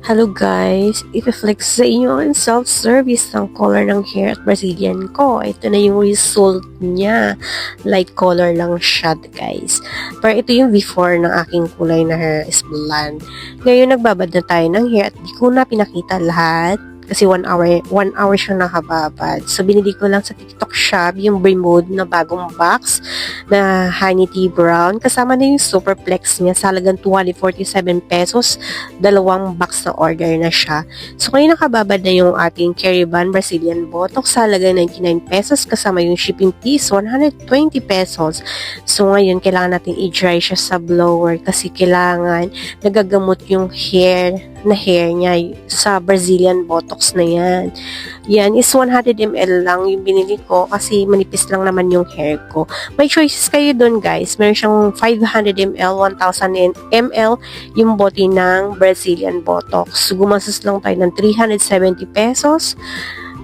Hello guys, i-flex sa inyo ang self-service ng color ng hair at Brazilian ko. Ito na yung result niya. Light color lang siya guys. Pero ito yung before ng aking kulay na hair is blonde. Ngayon nagbabad na tayo ng hair at di ko na pinakita lahat. Kasi 1 hour siya nakababad. So, binili ko lang sa TikTok shop yung Bermude na bagong box na honey tea brown. Kasama na yung super flex niya sa halagang 247 pesos. 2 box na order na siya. So, ngayon nakababad na yung ating Keriban Brazilian Botox sa halagang 99 pesos. Kasama yung shipping fees, 120 pesos. So, ngayon kailangan natin i-dry siya sa blower kasi kailangan nagagamot yung hair niya sa Brazilian Botox na yan. Yan is 100 ml lang yung binili ko kasi manipis lang naman yung hair ko. May choices kayo dun guys. Meron siyang 500 ml, 1000 ml yung bote ng Brazilian Botox. Gumastos lang tayo ng 370 pesos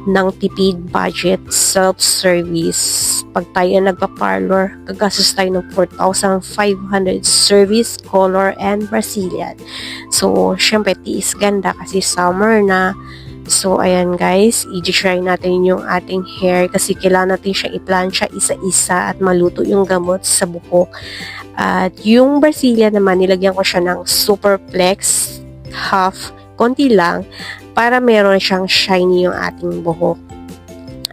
ng tipid budget self-service. Pag tayo nagpa-parlor, gagastos tayo ng 4,500 service, color, and Brazilian. So, syempre, tiis ganda kasi summer na. So, ayan guys, i-try natin yung ating hair kasi kailangan natin siya i-plansya isa-isa at maluto yung gamot sa buhok. At yung Brazilian naman, nilagyan ko siya ng super flex, half, konti lang, para meron siyang shiny yung ating buhok.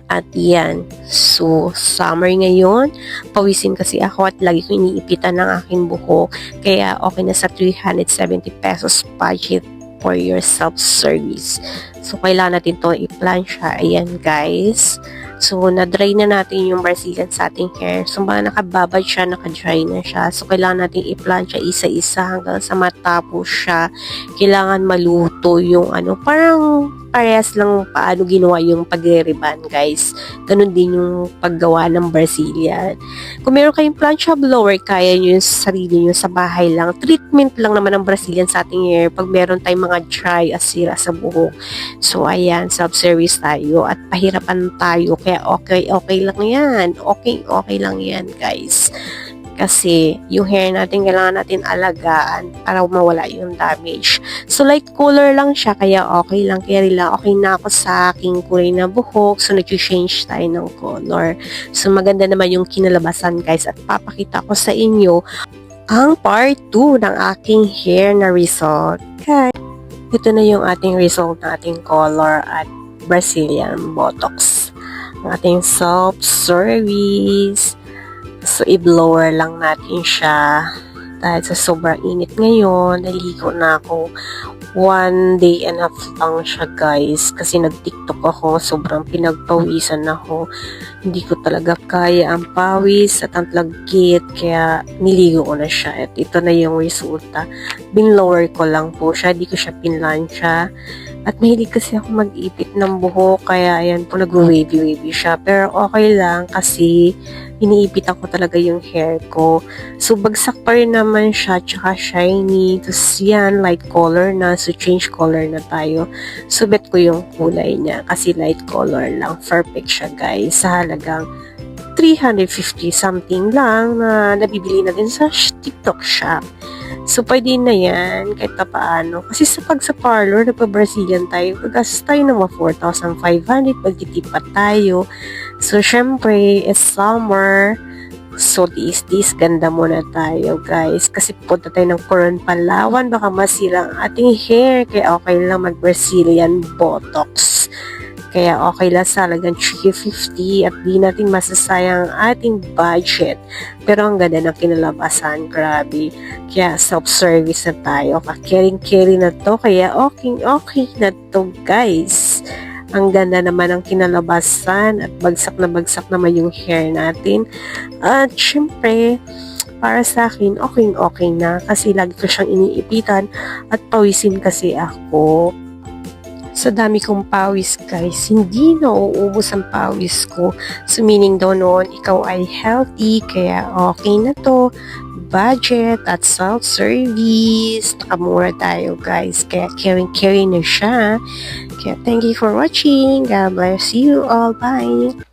At yan. So, summer ngayon. Pawisin kasi ako at lagi ko iniipitan ng aking buhok. Kaya okay na sa 370 pesos budget for your self-service. So, kailangan natin to i-plansya. Ayan guys. So, na-dry na natin yung Brazilian sa ating hair. So, mga nakababad siya, naka-dry na siya. So, kailangan natin i-plansya isa-isa hanggang sa matapos siya. Kailangan maluto yung parang parehas lang paano ginawa yung pagre-riban, guys. Ganun din yung paggawa ng Brazilian. Kung meron kayong plancha blower, kaya nyo yung sarili nyo sa bahay lang. Treatment lang naman ng Brazilian sa ating hair pag meron tayong mga dry asira sa buhok. So, ayan, self-service tayo at pahirapan tayo. Kaya okay lang yan. Okay lang yan, guys. Kasi yung hair natin, kailangan natin alagaan para mawala yung damage. So, light color lang siya, kaya okay lang. Kaya okay na ako sa aking kulay na buhok. So, nag-change tayo ng color. So, maganda naman yung kinalabasan, guys. At papakita ko sa inyo ang part 2 ng aking hair na result. Okay. Ito na yung ating result ng ating color at Brazilian Botox. Ang ating self-service. So, i-blower lang natin siya. Dahil sa sobrang init ngayon, naligo na ako. 1 day and a half lang siya, guys. Kasi nag-tiktok ako. Sobrang pinagpawisan ako. Hindi ko talaga kaya ang pawis at ang lagkit. Kaya, niligo ko na siya. At ito na yung resulta. Binlower ko lang po siya. Hindi ko siya pinlansya. At mahilig kasi ako mag-ipit ng buhok, kaya ayan po, nag-wavy-wavy siya. Pero okay lang kasi iniipit ako talaga yung hair ko. So, bagsak pa rin naman siya, tsaka shiny. Tapos yan, light color na. So, change color na tayo. So, bet ko yung kulay niya kasi light color lang. Perfect siya, guys. Sa halagang 350 something lang na nabibili na din sa TikTok shop. So, pwede na yan kahit na paano. Kasi sa parlor, nagpa-Brazilian tayo, gagastos tayo ng 4,500, magtitipat tayo. So, syempre, it's summer. So, this ganda muna tayo, guys. Kasi punta tayo ng Coron, Palawan, baka masira ang ating hair. Kaya okay lang mag-Brazilian Botox. Kaya okay lang sa halagang 350 at di natin masasayang ang ating budget. Pero ang ganda ng kinalabasan, grabe. Kaya self-service na tayo. Caring-caring na to. Kaya okay na to, guys. Ang ganda naman ng kinalabasan at bagsak naman yung hair natin. At syempre, para sa akin, okay na. Kasi lagi ko siyang iniipitan at pawisin kasi ako. Sa dami kong pawis, guys, hindi nauubos ang pawis ko. So, meaning daw noon, ikaw ay healthy, kaya okay na to. Budget at self-service. Nakamura tayo, guys. Kaya caring na siya. Kaya thank you for watching. God bless you all. Bye!